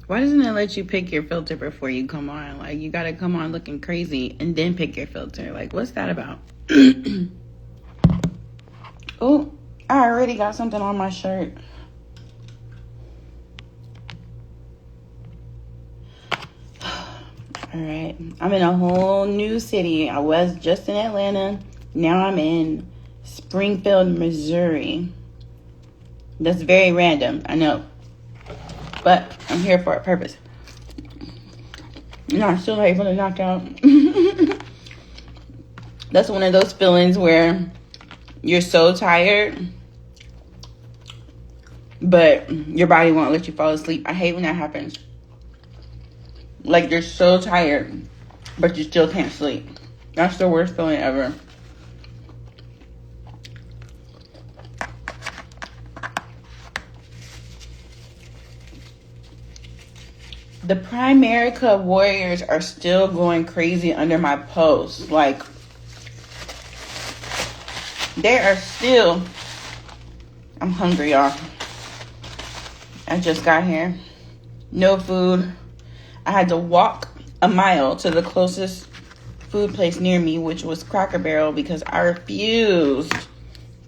Why doesn't it let you pick your filter before you come on? Like, you gotta come on looking crazy and then pick your filter. Like, what's that about? Oh, I already got something on my shirt. All right, I'm in a whole new city. I was just in Atlanta. Now I'm in Springfield, Missouri. That's very random, I know. But I'm here for a purpose. I'm still able to knock out. That's one of those feelings where you're so tired, but your body won't let you fall asleep. I hate when that happens. Like, you're so tired, but you still can't sleep. That's the worst feeling ever. The Primerica warriors are still going crazy under my posts. Like, they are still... I'm hungry, y'all. I just got here. No food. I had to walk a mile to the closest food place near me, which was Cracker Barrel, because I refused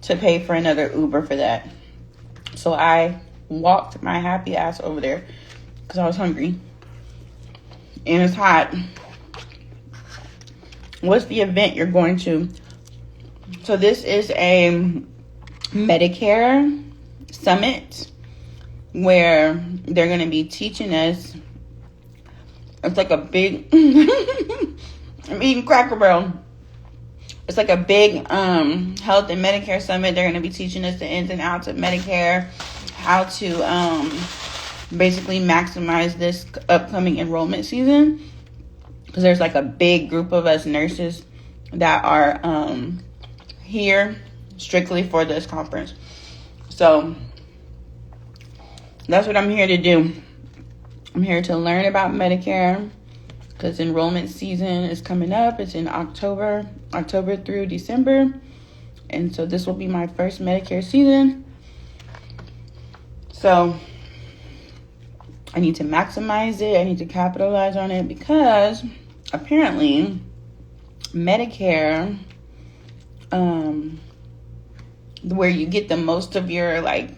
to pay for another Uber for that. So I walked my happy ass over there because I was hungry. And it's hot. What's the event you're going to? So this is a Medicare summit where they're going to be teaching us. It's like a big... I'm eating Cracker Barrel. It's like a big health and Medicare summit. They're going to be teaching us the ins and outs of Medicare, how to basically maximize this upcoming enrollment season. Because there's like a big group of us nurses that are here strictly for this conference. So that's what I'm here to do. I'm here to learn about Medicare because enrollment season is coming up. It's in October through December. And so this will be my first Medicare season. So I need to maximize it. I need to capitalize on it because apparently Medicare, where you get the most of your like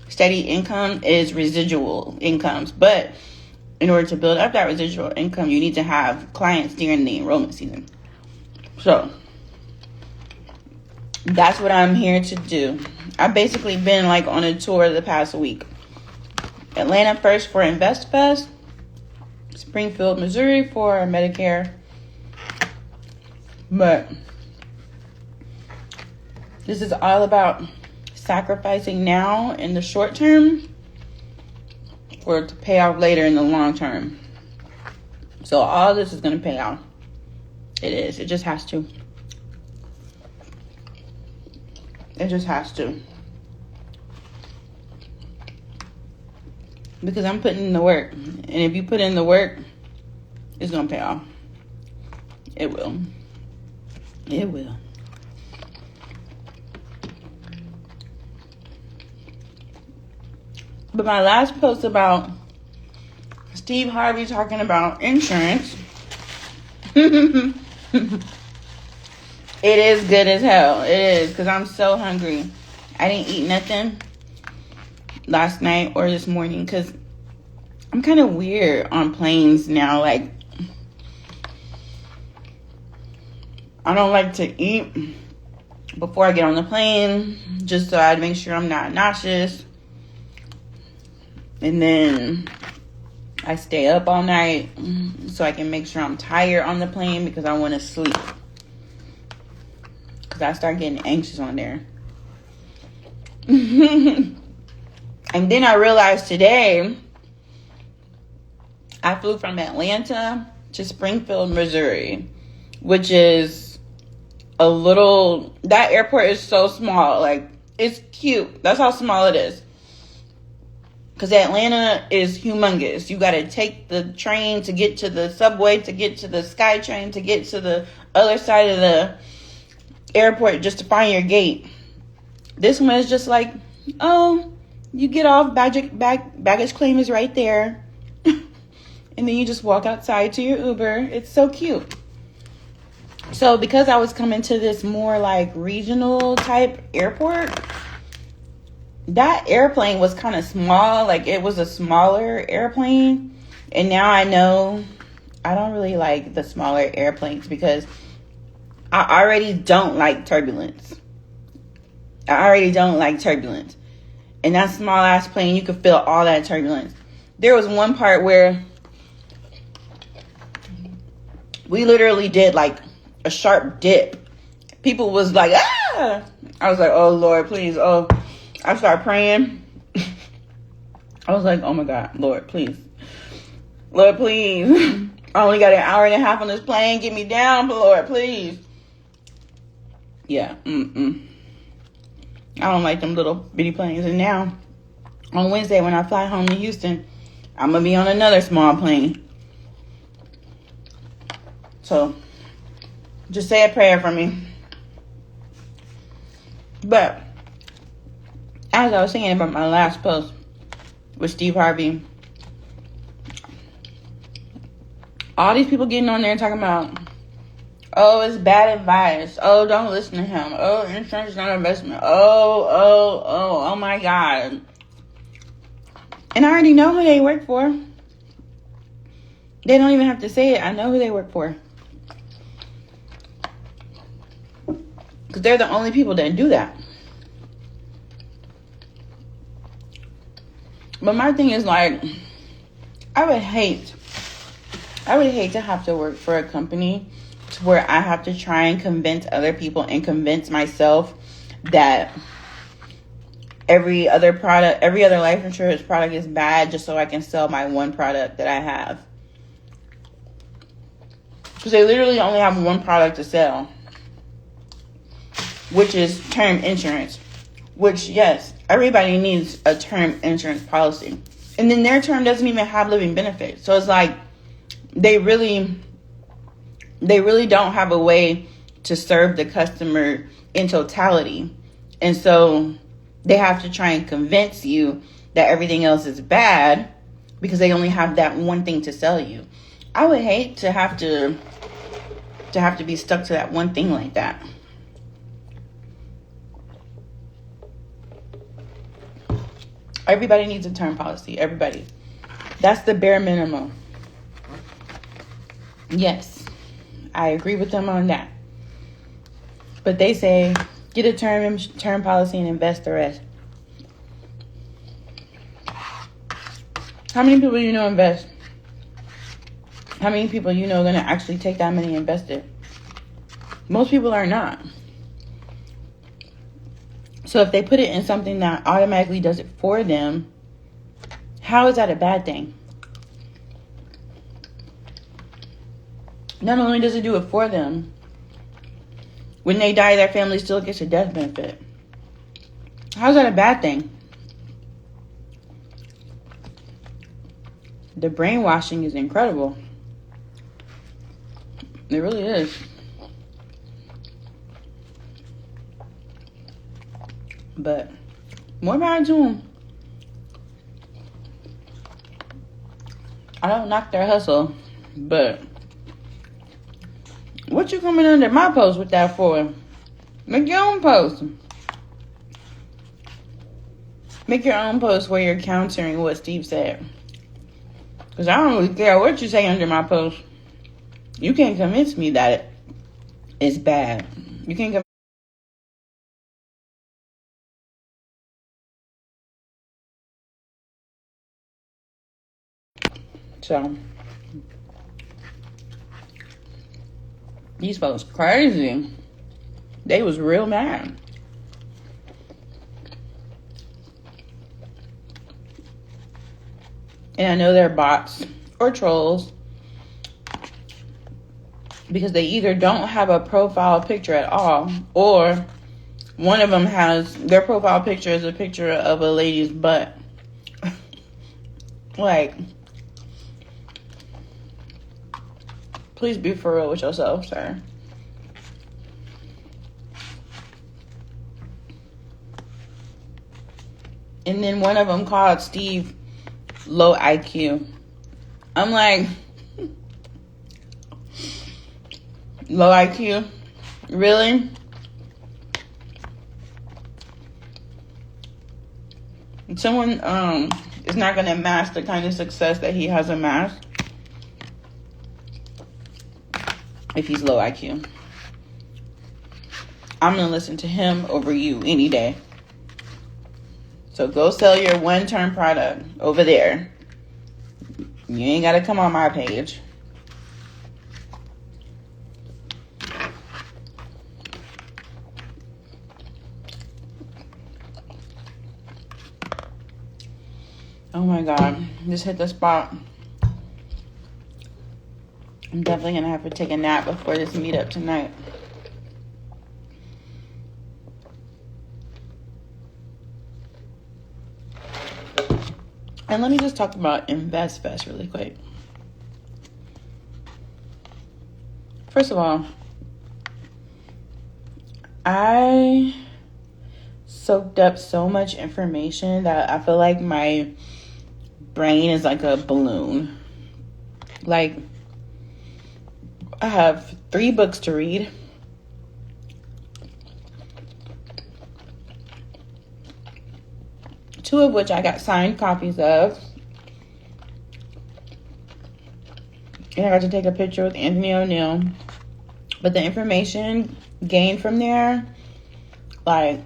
steady income is residual incomes. But in order to build up that residual income, you need to have clients during the enrollment season. So that's what I'm here to do. I've basically been like on a tour the past week. Atlanta first for Invest Fest, Springfield, Missouri for Medicare. But this is all about sacrificing now in the short term for it to pay off later in the long term. So all this is going to pay off. It is. It just has to. It just has to. Because I'm putting in the work. And if you put in the work, it's going to pay off. It will. It will. But my last post about Steve Harvey talking about insurance, it is good as hell. It is, because I'm so hungry. I didn't eat nothing last night or this morning because I'm kind of weird on planes now. Like, I don't like to eat before I get on the plane, just so I make sure I'm not nauseous. And then I stay up all night so I can make sure I'm tired on the plane because I want to sleep. Because I start getting anxious on there. And then I realized today, I flew from Atlanta to Springfield, Missouri, which is a little... That airport is so small. Like, it's cute. That's how small it is. Because Atlanta is humongous. You got to take the train to get to the subway, to get to the SkyTrain, to get to the other side of the airport just to find your gate. This one is just like, oh, you get off, baggage claim is right there. and then you just walk outside to your Uber. It's so cute. So because I was coming to this more like regional type airport, that airplane was kind of small. Like it was a smaller airplane. And now I know I don't really like the smaller airplanes because I already don't like turbulence. And that small ass plane, you could feel all that turbulence. There was one part where we literally did like a sharp dip. People was like, ah! I was like, oh Lord, please. Oh, I started praying. I was like, oh my God, Lord, please. Lord, please. I only got an hour and a half on this plane. Get me down, Lord, please. Yeah. I don't like them little bitty planes. And now, on Wednesday, when I fly home to Houston, I'm going to be on another small plane. So, just say a prayer for me. But, as I was saying about my last post with Steve Harvey, all these people getting on there talking about, oh, it's bad advice. Oh, don't listen to him. Oh, insurance is not an investment. Oh my God. And I already know who they work for. They don't even have to say it. I know who they work for. Because they're the only people that do that. But my thing is like, I would hate to have to work for a company to where I have to try and convince other people and convince myself that every other life insurance product is bad just so I can sell my one product that I have. Because they literally only have one product to sell, which is term insurance. Which, yes, everybody needs a term insurance policy. And then their term doesn't even have living benefits. So it's like they really don't have a way to serve the customer in totality. And so they have to try and convince you that everything else is bad because they only have that one thing to sell you. I would hate to have to be stuck to that one thing like that. Everybody needs a term policy. Everybody. That's the bare minimum. Yes, I agree with them on that. But they say, get a term policy and invest the rest. How many people you know invest? How many people you know are going to actually take that money and invest it? Most people are not. So if they put it in something that automatically does it for them, how is that a bad thing? Not only does it do it for them, when they die, their family still gets a death benefit. How's that a bad thing? The brainwashing is incredible. It really is. But more power to them. I don't knock their hustle, but what you coming under my post with that for? Make your own post. Make your own post where you're countering what Steve said. Because I don't really care what you say under my post. You can't convince me that it's bad. You can't convince. So, these folks crazy. They was real mad. And I know they're bots or trolls because they either don't have a profile picture at all, or one of them has their profile picture is a picture of a lady's butt. Like, please be for real with yourself, sir. And then one of them called Steve low IQ. I'm like, low IQ? Really? Someone is not going to amass the kind of success that he has amassed if he's low IQ. I'm going to listen to him over you any day. So go sell your one-term product over there. You ain't got to come on my page. Oh my God, just hit the spot. I'm definitely going to have to take a nap before this meetup tonight. And let me just talk about InvestFest really quick. First of all, I soaked up so much information that I feel like my brain is like a balloon. Like, I have 3 books to read. Two of which I got signed copies of. And I got to take a picture with Anthony O'Neill. But the information gained from there, like,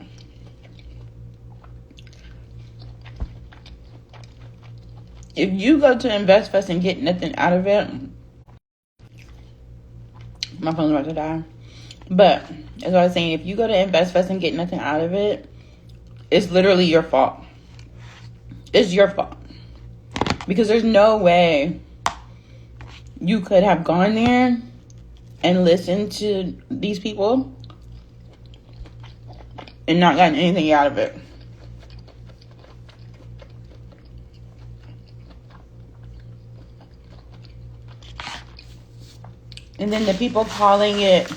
if you go to InvestFest and get nothing out of it, my phone's about to die. But as I was saying, if you go to InvestFest and get nothing out of it, it's literally your fault. It's your fault. Because there's no way you could have gone there and listened to these people and not gotten anything out of it. And then the people calling it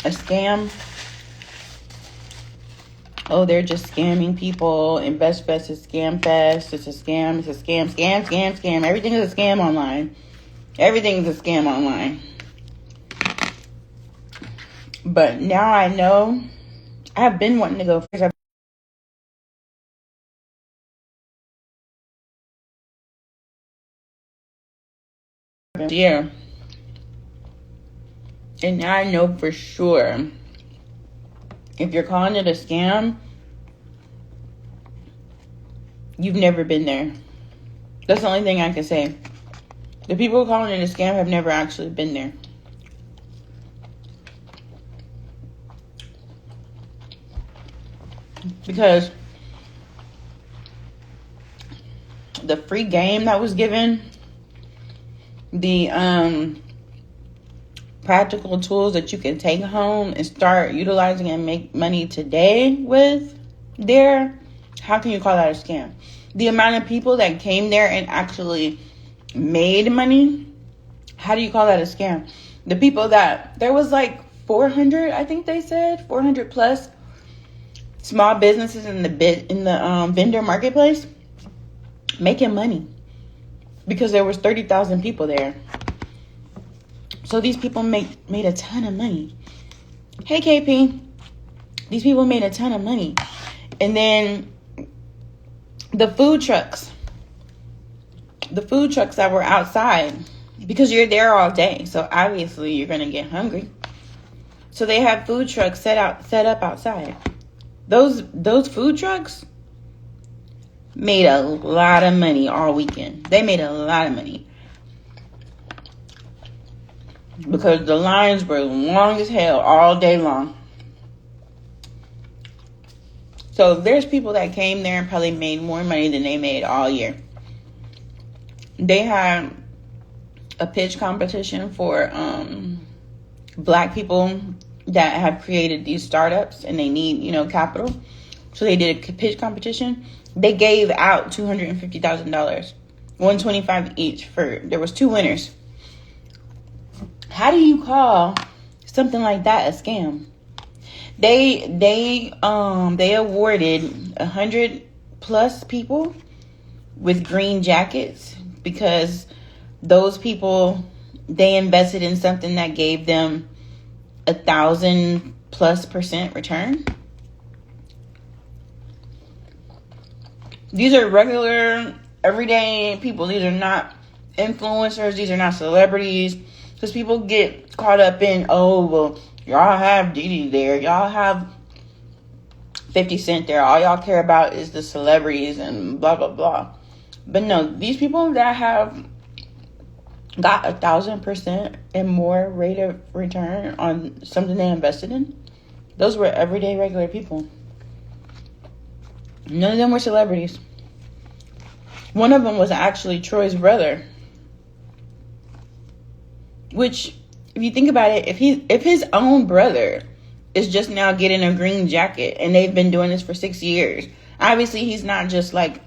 a scam. Oh, they're just scamming people. InvestFest is scam fest. It's a scam. It's a scam. Scam, scam, scam. Everything is a scam online. Everything is a scam online. But now I know. I have been wanting to go first. Yeah. And now I know for sure, if you're calling it a scam, you've never been there. That's the only thing I can say. The people calling it a scam have never actually been there. Because the free game that was given, the practical tools that you can take home and start utilizing and make money today with there, how can you call that a scam? The amount of people that came there and actually made money, how do you call that a scam? The people that, there was like 400, I think they said, 400 plus small businesses in the vendor marketplace making money because there was 30,000 people there. So these people made a ton of money. Hey, KP. These people made a ton of money. And then the food trucks that were outside, because you're there all day. So obviously you're going to get hungry. So they had food trucks set up outside. Those food trucks made a lot of money all weekend. They made a lot of money. Because the lines were long as hell all day long. So there's people that came there and probably made more money than they made all year. They had a pitch competition for black people that have created these startups and they need, capital. So they did a pitch competition. They gave out $250,000, $125 each there was 2 winners. How do you call something like that a scam? They awarded 100 plus people with green jackets because those people, they invested in something that gave them 1,000+% return. These are regular, everyday people. These are not influencers. These are not celebrities. Because people get caught up in, oh, well, y'all have Diddy there. Y'all have 50 Cent there. All y'all care about is the celebrities and blah, blah, blah. But no, these people that have got 1,000% and more rate of return on something they invested in, those were everyday regular people. None of them were celebrities. One of them was actually Troy's brother. Which, if you think about it, if his own brother is just now getting a green jacket and they've been doing this for 6 years, obviously he's not just like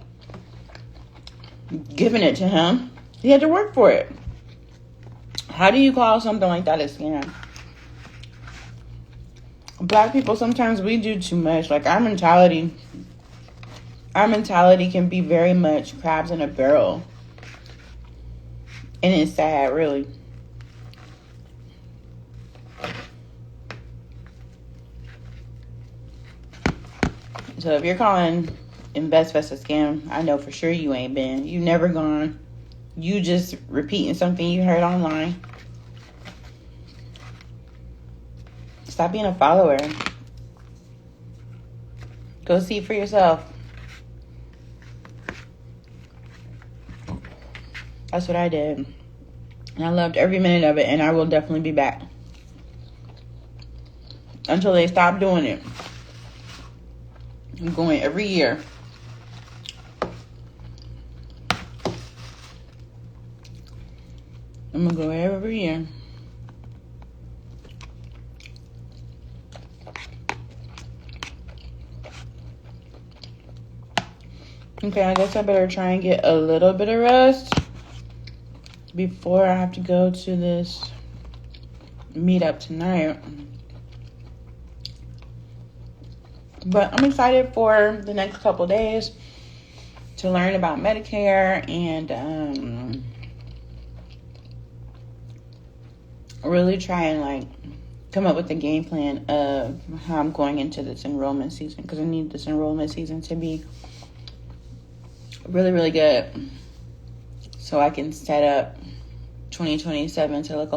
giving it to him. He had to work for it. How do you call something like that a scam? Black people, sometimes we do too much. Like our mentality can be very much crabs in a barrel. And it's sad, really. So if you're calling InvestFest a scam, I know for sure you ain't been. You never gone. You just repeating something you heard online. Stop being a follower. Go see for yourself. That's what I did. And I loved every minute of it, and I will definitely be back. Until they stop doing it. I'm going every year. I'm going to go every year. Okay, I guess I better try and get a little bit of rest before I have to go to this meetup tonight. But I'm excited for the next couple days to learn about Medicare and really try and like come up with a game plan of how I'm going into this enrollment season, because I need this enrollment season to be really, really good so I can set up 2027 to look